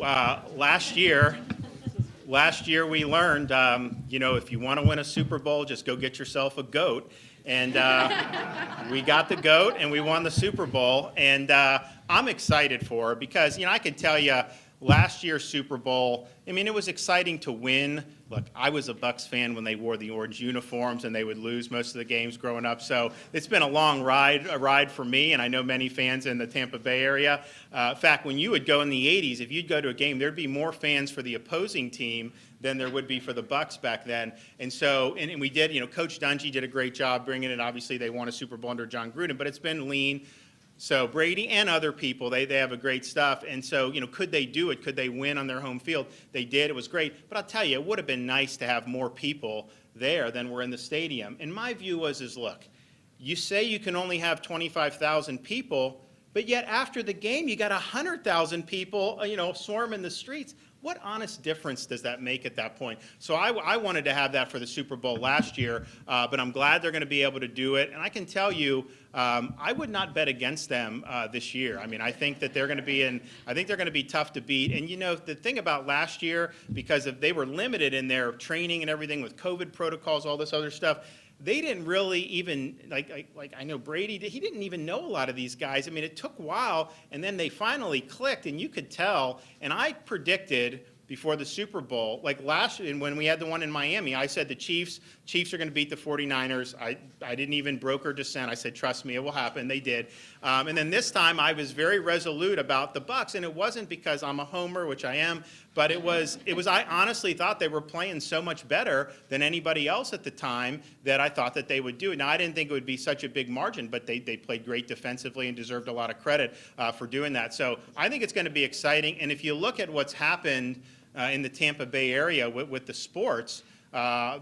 Last year we learned, if you want to win a Super Bowl, just go get yourself a goat. And we got the goat and we won the Super Bowl. And I'm excited for it because, I can tell you, last year's Super Bowl, it was exciting to win. Look, I was a Bucs fan when they wore the orange uniforms and they would lose most of the games growing up. So it's been a long ride for me, and I know many fans in the Tampa Bay area. In fact, when you would go in the 80s, if you'd go to a game, there'd be more fans for the opposing team than there would be for the Bucs back then. And so, and we did, Coach Dungy did a great job bringing it. Obviously, they won a Super Bowl under John Gruden, but it's been lean. So Brady and other people, they have a great stuff. And so, could they do it? Could they win on their home field? They did. It was great. But I'll tell you, it would have been nice to have more people there than were in the stadium. And my view is look, you say you can only have 25,000 people, but yet after the game, you got 100,000 people, swarming the streets. What honest difference does that make at that point? So I wanted to have that for the Super Bowl last year, but I'm glad they're going to be able to do it. And I can tell you, I would not bet against them this year. I think that they're going to be I think they're going to be tough to beat. And the thing about last year, because they were limited in their training and everything with COVID protocols, all this other stuff, they didn't really even, like I know Brady, he didn't even know a lot of these guys. It took a while, and then they finally clicked, and you could tell. And I predicted before the Super Bowl, like last year when we had the one in Miami, I said the Chiefs are going to beat the 49ers. I didn't even broker dissent. I said, trust me, it will happen. They did. And then this time I was very resolute about the Bucs, and it wasn't because I'm a homer, which I am, but it was I honestly thought they were playing so much better than anybody else at the time that I thought that they would do it. Now, I didn't think it would be such a big margin, but they played great defensively and deserved a lot of credit for doing that. So I think it's going to be exciting. And if you look at what's happened in the Tampa Bay area with the sports,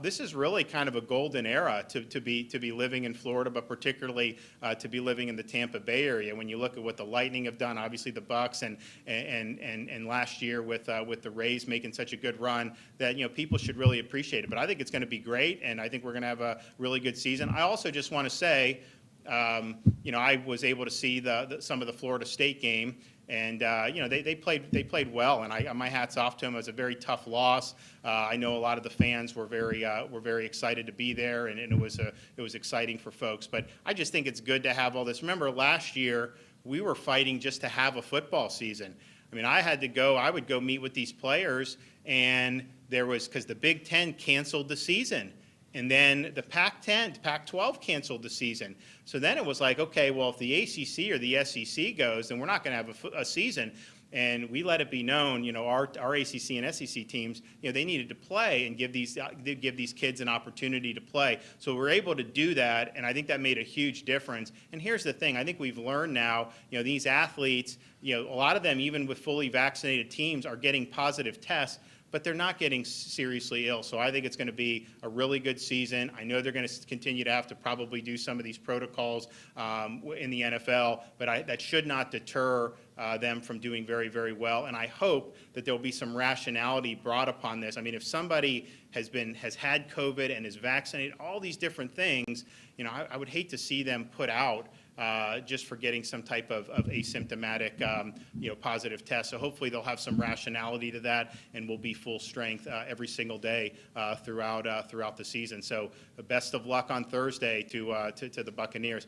this is really kind of a golden era to be living in Florida, but particularly to be living in the Tampa Bay area. When you look at what the Lightning have done, obviously the Bucs, and last year with the Rays making such a good run, that people should really appreciate it. But I think it's going to be great, and I think we're going to have a really good season. I also just want to say, I was able to see some of the Florida State game. And they played well, and my hat's off to them. It was a very tough loss. I know a lot of the fans were very excited to be there, and it was exciting for folks. But I just think it's good to have all this. Remember, last year we were fighting just to have a football season. I would go meet with these players, and because the Big Ten canceled the season. And then the Pac-10, Pac-12 canceled the season. So then it was like, okay, well, if the ACC or the SEC goes, then we're not going to have a season. And we let it be known, our ACC and SEC teams, they needed to play and give these kids an opportunity to play. So we're able to do that, and I think that made a huge difference. And here's the thing: I think we've learned now, these athletes, a lot of them, even with fully vaccinated teams, are getting positive tests, but they're not getting seriously ill. So I think it's going to be a really good season. I know they're going to continue to have to probably do some of these protocols in the NFL, but that should not deter them from doing very, very well. And I hope that there will be some rationality brought upon this. If somebody has had COVID and is vaccinated, all these different things, I would hate to see them put out just for getting some type of asymptomatic, positive test. So hopefully they'll have some rationality to that, and we'll be full strength every single day throughout the season. So best of luck on Thursday to the Buccaneers.